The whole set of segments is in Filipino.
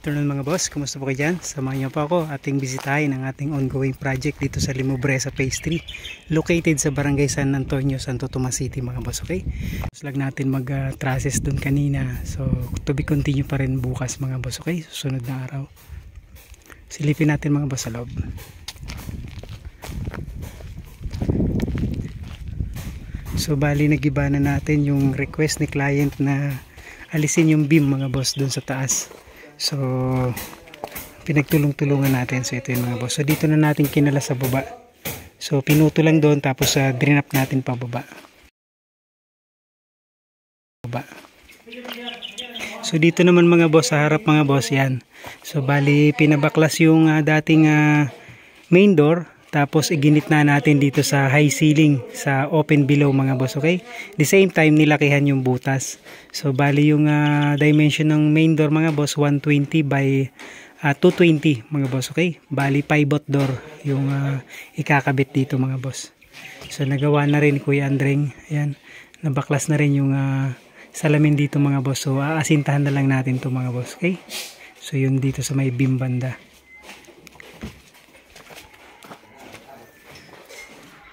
afternoon mga boss, kumusta po kayo dyan? Samahan niyo po ako ating bisitahin ang ating ongoing project dito sa Limobresa Phase 3 located sa Barangay San Antonio, Santo Tomas City mga boss, okay? Slag natin mag-trusses dun kanina, so to be continue pa rin bukas mga boss, okay? Susunod na araw silipin natin mga boss sa loob. So bali nagiba na natin yung request ni client na alisin yung beam mga boss dun sa taas. So pinagtulong-tulungan natin. So ito yung mga boss. So dito na natin kinala sa baba. So pinuto lang doon tapos drinap natin pababa. So dito naman mga boss sa harap mga boss yan. So bali pinabaklas yung dating main door. Tapos iginit na natin dito sa high ceiling, sa open below mga boss, okay? The same time nilakihan yung butas. So bali yung dimension ng main door mga boss 120 by 220 mga boss, okay? Bali pivot door yung ikakabit dito mga boss. So nagawa na rin Kuya Andreng. Ayan, nabaklas na rin yung salamin dito mga boss. So aasintahan na lang natin to mga boss, okay? So yun dito sa may beam banda.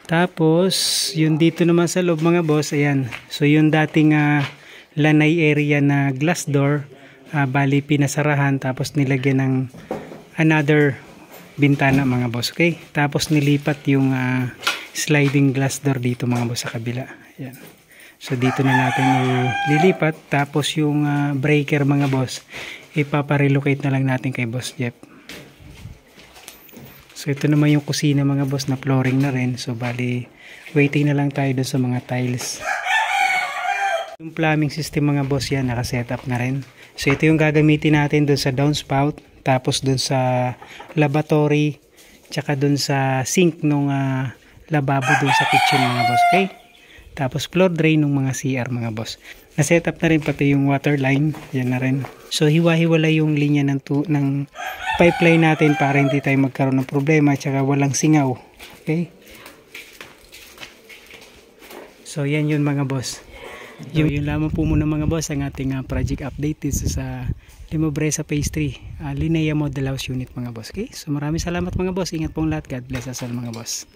Tapos, yun dito naman sa loob mga boss, ayan. So, yung dating lanay area na glass door, bali pinasarahan, tapos nilagyan ng another bintana mga boss, okay? Tapos nilipat yung sliding glass door dito mga boss sa kabila. Ayan. So, dito na natin ililipat. Tapos yung breaker mga boss, ipaparelocate na lang natin kay Boss Jeff. So ito naman yung kusina mga boss na flooring na rin. So bali waiting na lang tayo doon sa mga tiles. Yung plumbing system mga boss yan nakasetup na rin. So ito yung gagamitin natin doon sa downspout. Tapos doon sa lavatory. Tsaka doon sa sink nung lababo doon sa kitchen mga boss. Okay? Tapos floor drain ng mga CR mga boss. Na-setup na rin pati yung water line. Yan na rin. So hiwa-hiwala yung linya ng pipeline natin para hindi tayo magkaroon ng problema at saka walang singaw. Okay? So yan yun mga boss. Yun lamang po muna mga boss ang ating project update dito sa Limobresa Phase 3 Linea Model House Unit mga boss. Okay? So maraming salamat mga boss. Ingat pong lahat. God bless us all mga boss.